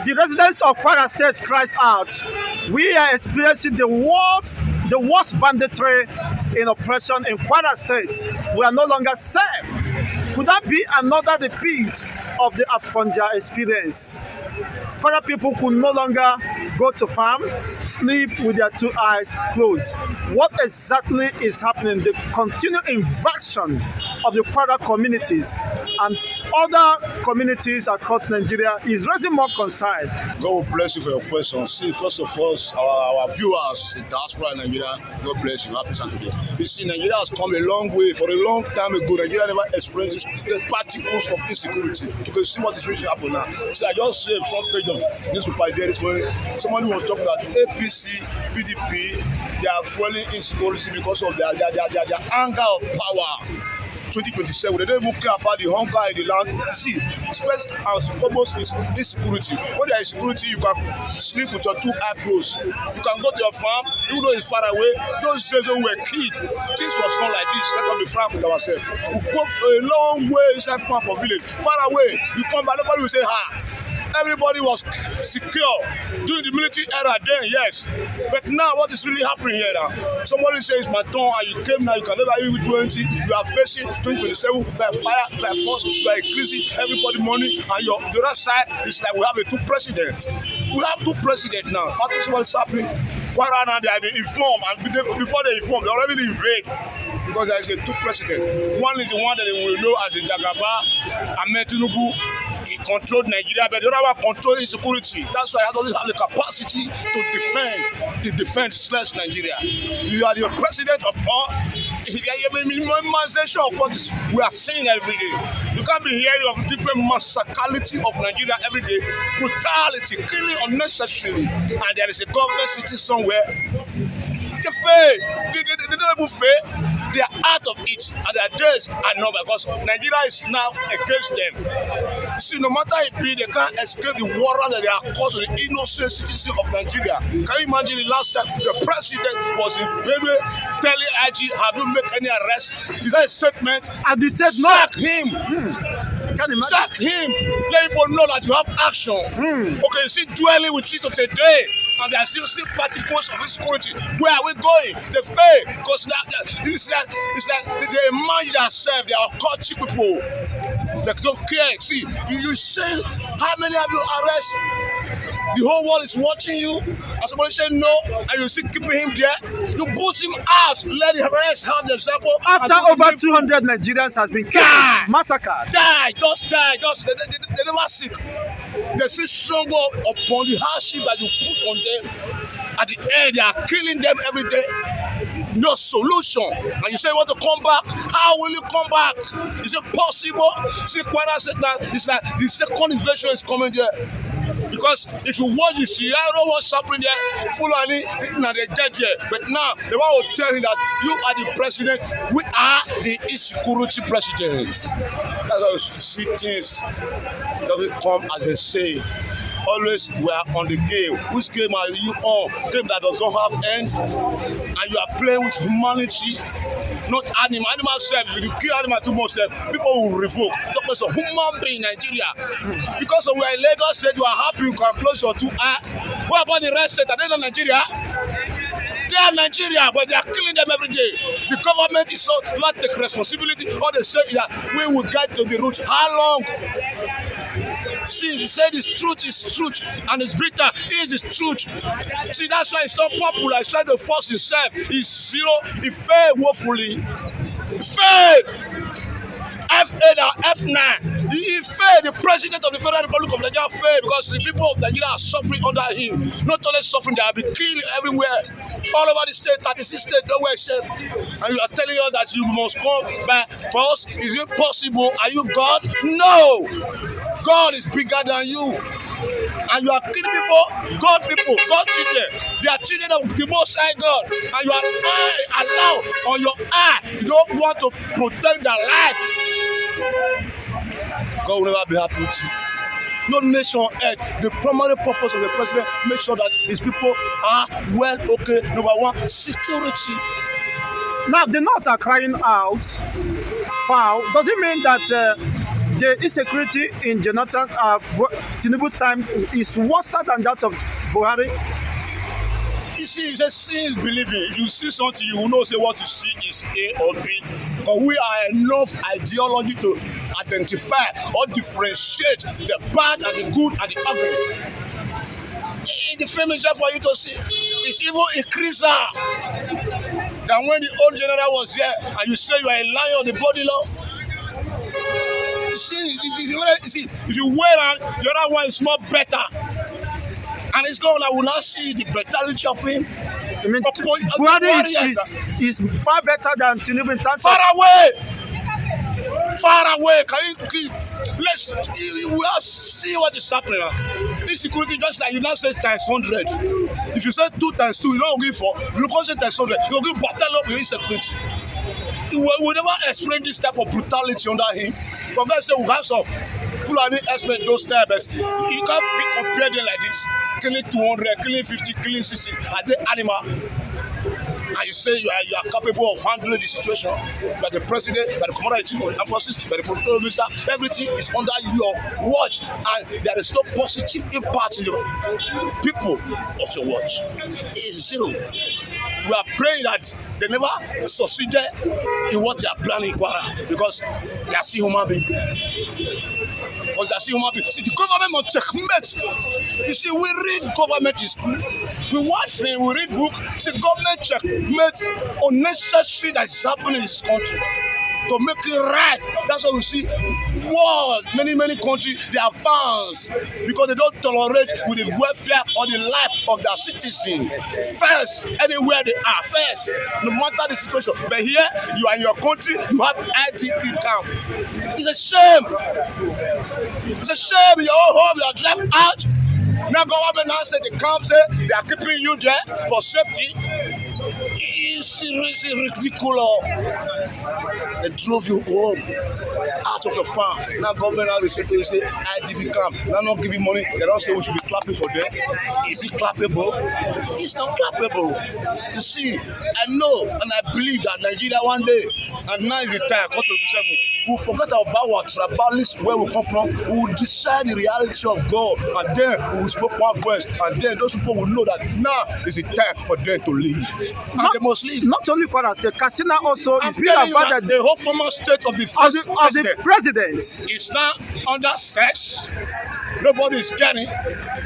The residents of Kwara State cries out. We are experiencing the worst banditry in oppression in Kwara State. We are no longer safe. Could that be another repeat of the Afonja experience? Kwara people could no longer go to farm, sleep with their two eyes closed. What exactly is happening? The continued invasion of the Kwara communities and other communities across Nigeria is raising more concern. God will bless you for your question. See, first of all, our viewers in diaspora in Nigeria, God bless you. Happy Saturday. You see, Nigeria has come a long way. For a long time ago, Nigeria never experienced the particles of insecurity. You can see what is really happening now. See, I just see a front page of newspaper there this morning. Somebody was talking about APC, PDP, they are fueling insecurity because of their anger of power. 2027, they don't even care about the hunger in the land. See, first and foremost is insecurity. When there is security, you can sleep with your two eyes closed. You can go to your farm, even though it's far away. Those days when we were kids, things was not like this. Let us be frank with ourselves. We go a long way inside farm for village, far away. You come back, nobody will say hi. Everybody was secure during the military era then, yes. But now what is really happening here now? Somebody says my turn and you came now, you can never even do anything. You are facing 2027 by fire, by force, you are increasing everybody money, and the other side is like we have a two presidents. We have two presidents now. That is what is happening. Kwara now they have been informed, and before they inform, they already invade. Because there is a two president. One is the one that they will know as the Jagaba, Ahmed Tinubu. He controlled Nigeria, but the other one controlled insecurity. That's why he doesn't have the capacity to defend Nigeria. You are the president of all. Minimization of what we are seeing every day. You can't be hearing of different massacrality of Nigeria every day, brutality, killing unnecessarily, and there is a government sitting somewhere. They fail. They don't even fail. They are out of it, and their days are numbered because Nigeria is now against them. See, no matter it be, they can't escape the war that they are causing the innocent citizens of Nigeria. Can you imagine the last time the president was in Benue telling IG, have you made any arrest? Is that a statement? And they said no. Sack him. Sack him. Let people know that you have action. Okay, you see, dwelling with you today, and there are still particles of insecurity. Where are we going? They fail because it's like they mind themselves. They are culture people. They don't care. See, you say how many have you arrested? The whole world is watching you, and somebody say no, and you still keeping him there. You boot him out. Let the rest have the example. After over 200 Nigerians has been killed, massacred. Just die. They never sick. They still struggle upon the hardship that you put on them. At the end, they are killing them every day. No solution. And you say you want to come back? How will you come back? Is it possible? See, Kwara said that it's like the second invasion is coming there. Because if you watch the scenario, what's happening there, Fulani, now they're dead here. But now, the one will tell you that you are the president, we are the insecurity president. That's how you see things. It doesn't come as they say. Always we are on the game. Which game are you on? Game that does not have end, and you are playing with humanity, not animal. Animal self, if you kill animal too much self, people will revoke. Talk about a human being in Nigeria. Because we are in Lagos State, you are happy you can close your two eyes. What about the rest state? Are they not Nigeria? They are Nigeria, but they are killing them every day. The government is not take responsibility. All they say is that we will get to the root. How long? See, he said his truth is truth, and it's bitter. It is truth. See, that's why it's not popular. He's trying to force himself. He's zero. He failed woefully. He failed. F8 or F9. He failed. The president of the Federal Republic of Nigeria failed because the people of Nigeria are suffering under him. Not only suffering, they are being killed everywhere. All over the state, 36 states, nowhere safe. And you are telling us that you must come by force. Is it possible? Are you God? No. God is bigger than you. And you are killing people, God children. They are children of the Most High God. And you are allowed on your eye. You don't want to protect their life. God will never be happy with you. No nation on earth. The primary purpose of the president, make sure that his people are well, okay. Number one, security. Now, the North are crying out, foul. Does it mean that the insecurity in Jonathan Tinubu's time is worse than that of Buhari. You see, it's a seeing is believing. If you see something, you will know say what you see is A or B. But we are enough ideology to identify or differentiate the bad and the good and the ugly. The film is just for you to see. It's even increaser than when the old general was here and you say you are a lion of the body law. See, if you wear out, the other one is more better. And it's going, I will not see the brutality of him. I mean, Buhari is far better than Tinubu in terms far away. Far away. We all see what is happening. This security, just like you now say times 100. If you say 2 times 2, you don't give 4. If you can't say times 100, you'll give battle up with insecurity. We will never experience this type of brutality under him. But guys say we have some Fulani expect those types. You can't compare them like this. Killing 200, killing 50, killing 60. Are they animal? And you say you are capable of handling the situation. By the president, by the commander-in-chief of the armed forces, by the protocol minister, everything is under your watch, and there is no positive impact in the people of your watch. It is zero. We are praying that they never succeeded in what they are planning in Kwara, because they are still human beings. Because they are still human beings. See, the government must checkmate. You see, we read government in school, we watch film, we read book. See, government checkmate unnecessary that is happening in this country to make it right. That's why we see world, many countries, they advance because they don't tolerate with the welfare or the life of their citizens. First, anywhere they are, first, no matter the situation. But here, you are in your country, you have IDP camp. It's a shame. It's a shame. Your own home, you are driven out. Now government now say the camp say they are keeping you there for safety. It's ridiculous. They drove you home out of your farm. Now government now they say to you, say IDP camp. Now not giving money. They don't say we should be clapping for them. Is it clappable? It's not clappable. You see, I know and I believe that Nigeria one day, and now is the time, we'll forget about our tribalism, where we come from. We will decide the reality of God, and then we will speak one voice, and then those people will know that now is the time for them to leave. And they must leave. Not only Kwara State, Katsina also is being about the whole former state of the president. It's now under search. Nobody is caring.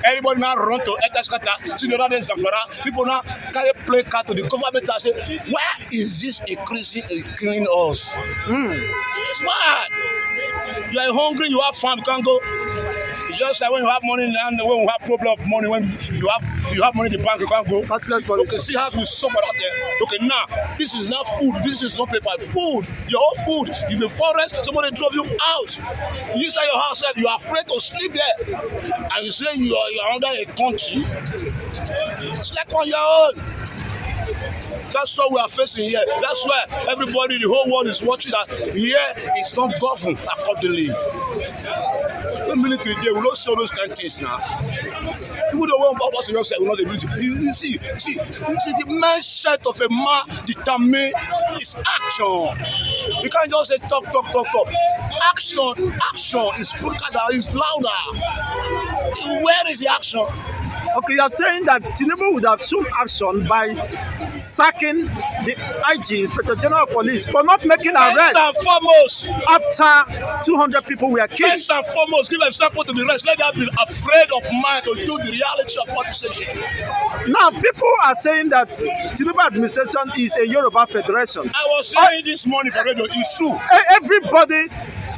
Everybody now run to Etaskata, see the other Zamfara. People now carry play card to the government and say, why is this increasing and killing us? It's bad. You are hungry, you have farm, you can't go. It's just like when you have money and when you have problem of money, when you have money in the bank, you can't go. Okay, see how we suffer out there. Okay, now this is not food, this is not paper. Food, your own food. In the forest, somebody drove you out. You inside your house, you are afraid to sleep there. And you say you are under a country. It's like on your own. That's what we are facing here. That's why everybody, the whole world is watching that here it's not governed accordingly. The military there will not see all those kind of things now. People don't want to say we not the military. You see the mindset of a man determine is action. You can't just say talk. Action is quicker, is louder. Where is the action? Okay, you are saying that Tinubu would have shown action by sacking the IG, Inspector General of Police, for not making arrest. First and foremost, after 200 people were killed. First and foremost, give example to the rest. Let them be afraid of mind to do the reality of what you say. Now, people are saying that Tinubu administration is a Yoruba federation. I was saying this morning for radio, it's true. Everybody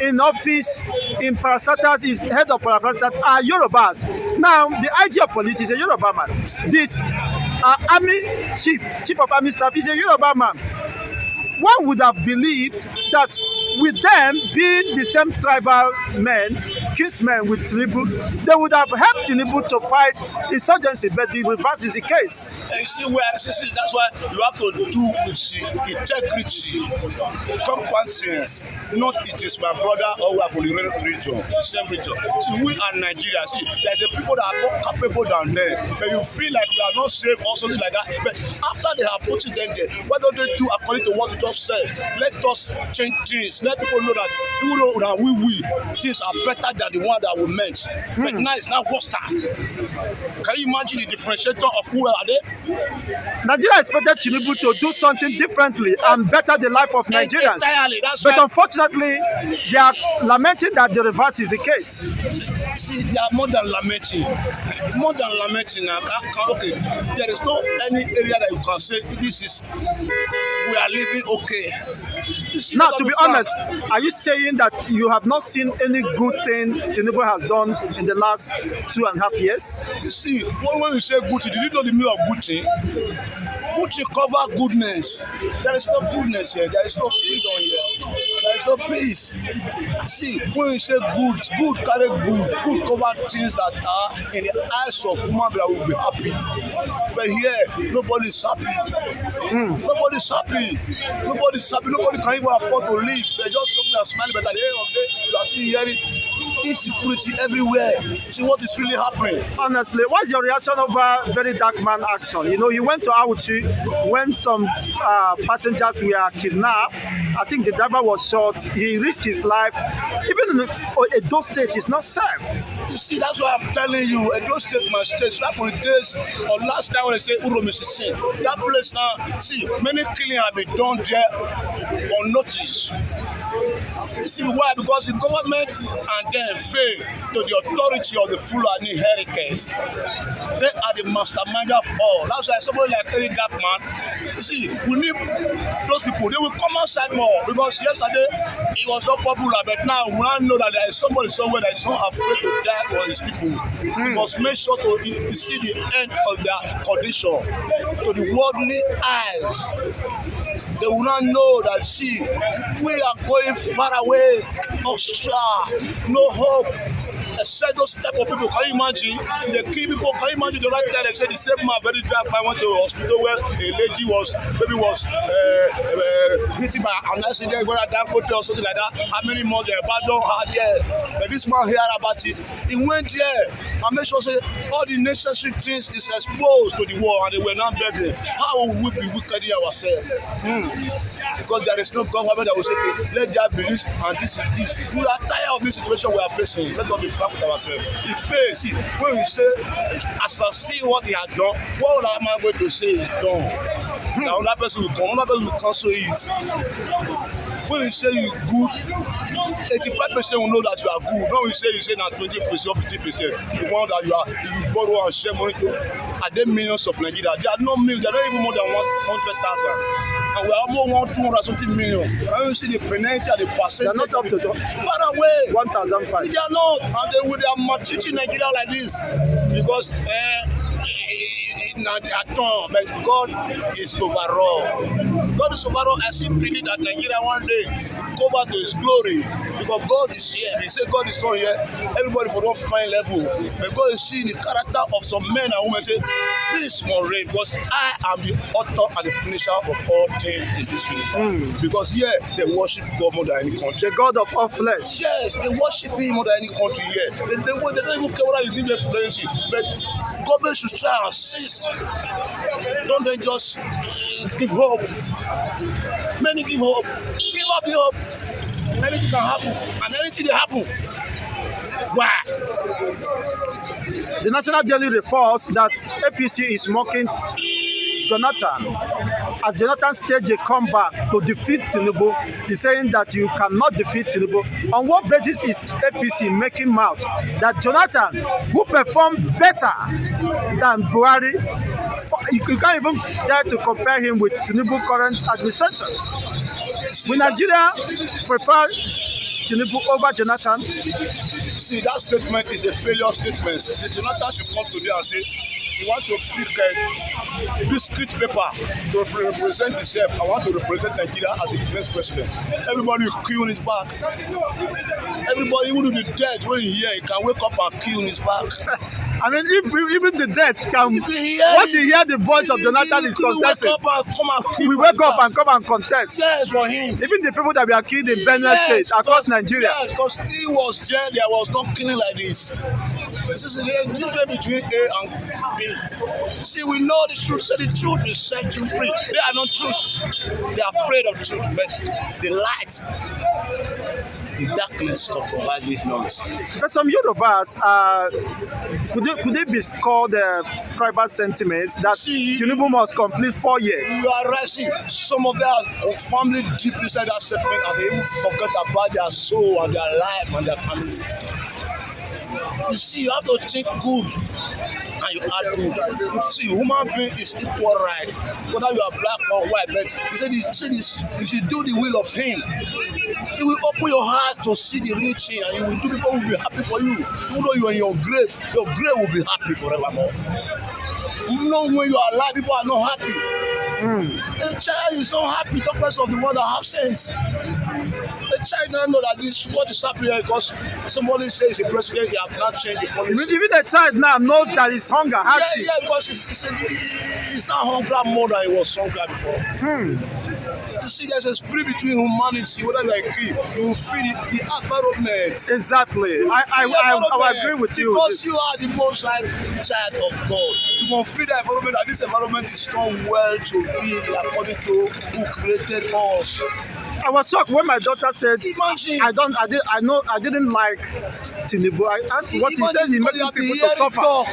in office in parastatals is head of parastatals are Yorubas. Now, the IG of police is a Yoruba man. This army chief of army staff is a Yoruba man. One would have believed that with them being the same tribal men kinsmen with Tinubu, they would have helped Tinubu to fight insurgency, but the reverse is the case. And see, that's why you have to do with integrity, compassion. Not it is my brother or we are from the region, the same region. See, we are Nigeria. See, there's a people that are more capable than them, but you feel like we are not safe or something like that. But after they have put them there, what don't they do according to what you just said? Let us change things. Let people know that even though that we things are better than the one that we meant. But now it's now worse. Can you imagine the differentiator of who are they? Nigeria expected Tinubu to do something differently and better the life of Nigerians. Entirely. That's But why. unfortunately, they are lamenting that the reverse is the case. See, they are more than lamenting. More than lamenting. Okay, there is no any area that you can say this is we are living okay. Now, to be honest, are you saying that you have not seen any good thing Tinubu has done in the last 2.5 years? You see, when you say good thing, did you know the meaning of good thing? Good thing cover goodness. There is no goodness here. There is no freedom here. There is no peace. See, when you say good, good carry good. Good cover things that are in the eyes of human that will be happy. But here, nobody is happy. Nobody is happy. Nobody is happy. Nobody can even afford to live. They just something that smiling, but at the end of the day, you are still hearing insecurity everywhere. See what is really happening. Honestly, what's your reaction over very dark man action? You know, he went to Auchi when some passengers were kidnapped. I think the driver was shot. He risked his life. Even in Edo State, is not safe. You see, that's why I'm telling you, Edo State, my state, that for the days or last time when I say Uro Mississippi, that place now, see, many killings have been done there on notice. You see why? Because the government and them fail to the authority of the Fulani heritage. They are the mastermind of all. That's why somebody like Eric Gapman, you see, we need those people. They will come outside more because yesterday it was not popular, but now we now know that there is somebody somewhere that is not afraid to die for his people. We must make sure to see the end of their condition to the worldly eyes. They will not know that, see, we are going far away, no hope. Except those type of people, can you imagine? They kill people, can you imagine the right time they say the same man very dark man went to the hospital where a lady was hit by an accident, whether Dangote or something like that. How many more they abandoned her there? But this man heard about it. He went there and made sure say all the necessary things is exposed to the world and they were not begging. How will we be wicked ourselves? Because there is no government that will say, okay, let there be this and this is this. We are tired of this situation we are facing. Let us be frank with ourselves. He fails. See, when we say, as I see what he has done, what am I going to say is done? Now another person will come, another person will cancel it. When you say you good, 85% will know that you are good. When you say now 20% or 50%, the one that you borrow and share money to, are there millions of Nigeria? There are no millions, there are not even more than 100,000. And we are more than 200 million. When you see the penalty and the percentage, They are not up to far away. 1,005. They are not, and they are maltreating Nigeria like this because not at all. But God is overall. God is overall. I still believe that Nigeria one day go back to His glory because God is here. They say God is not here. Everybody for one fine level, but God is seeing the character of some men and women. Say, please, more rain, because I am the author and the finisher of all things in this religion. Because here they worship God more than any country. The God of all flesh. Yes, they worship Him more than any country here. They don't even care whether you give them experience, but government should try and assist. Don't they just give hope? Many give hope. Give up the hope. Anything can happen, and anything that happen. Why? The National Daily reports that APC is mocking Jonathan. As Jonathan staged a comeback to defeat Tinubu, he's saying that you cannot defeat Tinubu. On what basis is APC making mouth that Jonathan, who performed better than Buhari, you can't even dare to compare him with Tinubu current administration? Will Nigeria prefer Tinubu over Jonathan? See, that statement is a failure statement. Jonathan should come today and say, he want to pick a biscuit paper to represent himself. I want to represent Nigeria as a next president. Everybody will kill his back. Everybody, even if the dead, when he hear, he can wake up and kill his back. I mean, if even the dead can, once you hear the voice of Jonathan is contesting, we wake up and come and contest. Yes, for him. Even the people that were killed in Benue State across Nigeria. Yes, because he was there was no killing like this. This is the difference between A and B. See, we know the truth. So the truth will set you free. They are not truth. They are afraid of truth. But the light, the darkness can provide this nonsense. But some Yorubas, could they be called tribal sentiments that Tinubu must complete 4 years? You are right. See, some of them are firmly deep inside that sentiment and they even forget about their soul and their life and their family. You see, you have to think good and you add good. You see, human being is equal right, whether you are black or white. But you should do the will of him. He will open your heart to see the real thing, and you will do. People will be happy for you. Even though you are in your grave will be happy forevermore. You know, when you are alive, people are not happy. The child is not happy. Talk less of the one that have sense. The child doesn't know that this what is happening because somebody says the president have not changed the policy. Even the child now knows that it's hunger. Yeah, because it's not hungry more than it was hungry before. You see, there's a spirit between humanity, whether like you will feel the environment. Exactly. I agree with you. Because you are the most like child of God. You will feel the environment, that this environment is not well to be according to who created us. I was shocked when my daughter said, Imagine. I didn't like Tinubu. I asked what he said. He made people to suffer.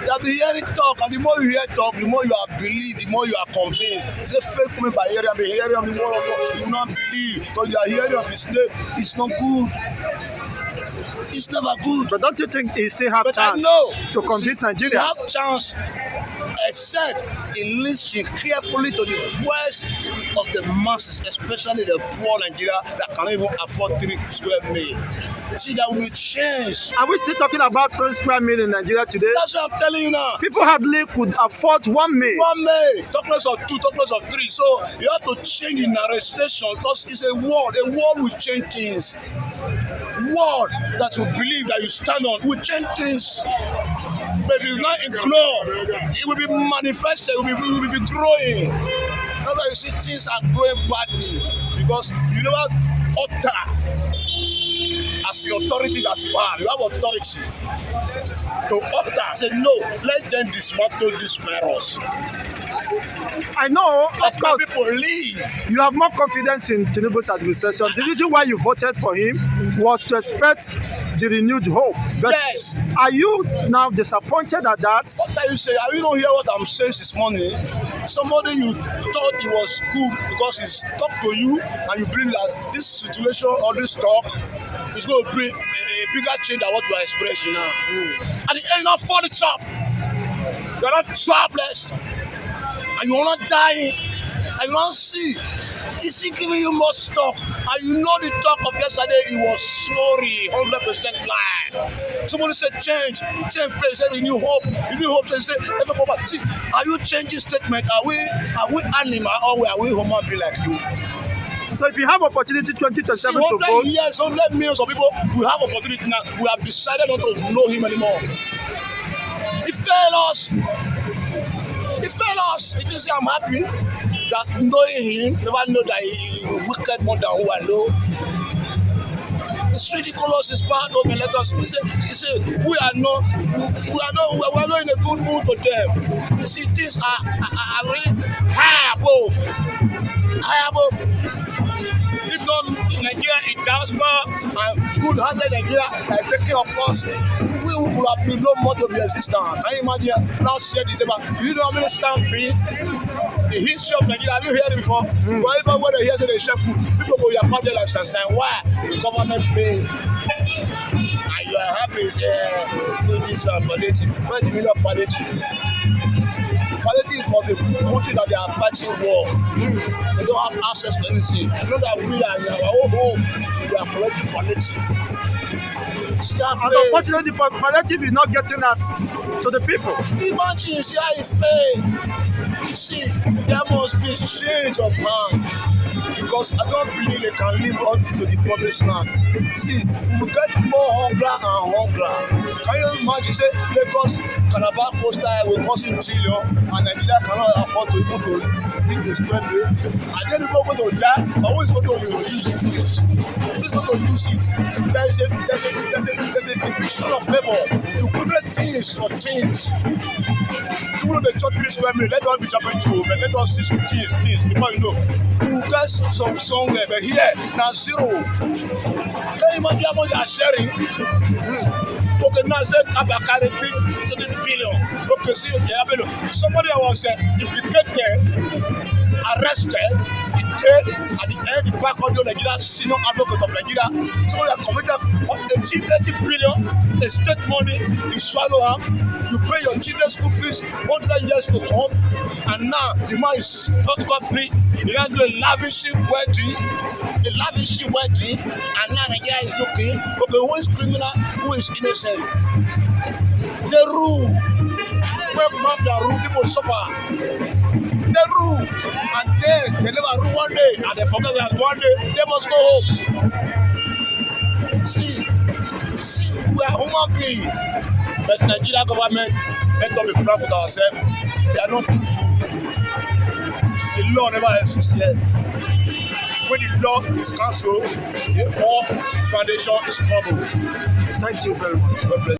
You have been hearing talk, and the more you hear talk, the more you are believed, the more you are convinced. It's a fake coming by hearing, and hearing of the more of God, you will not believe. Because you are hearing of his name, it's not good. It's never good. But don't you think he still have chance to convince Nigerians? He have chance, except in listening carefully to the voice of the masses, especially the poor Nigeria that cannot even afford 3 square meals. See, that will change. Are we still talking about 3 square meals in Nigeria today? That's what I'm telling you now. People hardly could afford 1 meal. 1 meal. Talk less of 2, talk less of 3. So you have to change the narration because it's a word. A word will change things. Word that you believe that you stand on will change things. But if it's not ignored, it will be manifested, it will be growing. That's why you see things are growing badly because you never utter as the authority that you have authority to utter. Say no, let them dismantle this virus. I know, of course, people leave. You have more confidence in Tinubu's administration. The reason why you voted for him was to expect the renewed hope. But yes. Are you now disappointed at that? What are you saying? Are you not hear what I'm saying this morning? Somebody you thought it was good because he's talked to you and you believe that this situation or this talk is going to bring a bigger change than what you are expressing now. And it ain't not for the top. You're not jobless. And you're not dying. And you don't see. He's still giving you more stock. And you know the talk of yesterday, it was sorry, 100% lie. Somebody said change. Same phrase, said renew hope. Renew hope, so you say, never go back. See, are you changing statement? Are we animal or are we human being like you? So if you have opportunity 2027 to vote, yes, 100 millions of people will have opportunity now. We have decided not to know him anymore. He failed us. He failed us. It is I'm happy that knowing him, never know that he is wicked more than who I know. It's ridiculous. It's bad. Okay, let us. He said, we are not in a good mood for them. You see, things are really high above. High above. If not Nigeria in diaspora and good-hearted Nigeria like taking care of us, we would have been no more to be existent. Can you imagine last year December? You know how many stamp be? The history of Nigeria, have you heard it before? Wherever when they hear say they share food, people go your family like sunshine. Why? The government failed. And you are happy, say, do this palliative. Where do you mean of palliative? Palliative for the country that they are fighting war. They don't have access to anything. You know that we are in our own home. We are collecting palliative. See how And unfortunately, the palliative is not getting that to the people. Imagine, see how it fail. See, there must be change of hand. Because I don't believe they can live up to the promised land. See, we get more hunger and hunger. Can you imagine, say, Lagos, Calabar coastal will cost in trillion, and Nigeria cannot afford to even to dig a square meal. And then people go to die, but who is going to use it? Who is going to use it? There's a division of labor. You create things for change. Even the church ministry, let us be jumping to, but let us see some things before you know. We get some song, but here now zero. Can you imagine how much they are sharing? Okay, now say Kabakari 3 billion. Okay, see, somebody was implicated, arrested, detained, at the end, the back on the Nigeria senior advocate of Nigeria. Somebody that committed 30 billion, the state money, you swallow them, you pay your children's school fees 100 years to come, and now the man is not free. He can do a lavishing wedding, and now Nigeria is looking, okay, who is criminal, who is innocent? The rule, where mafia rule, people suffer. They rule, and then they never rule one day, and they forget that one day they must go home. See, we are human beings, but Nigeria government, let us be frank with ourselves, they are not truthful. The law never exists yet. When the law is cancelled, the whole foundation is crumbled. Thank you very much. God bless.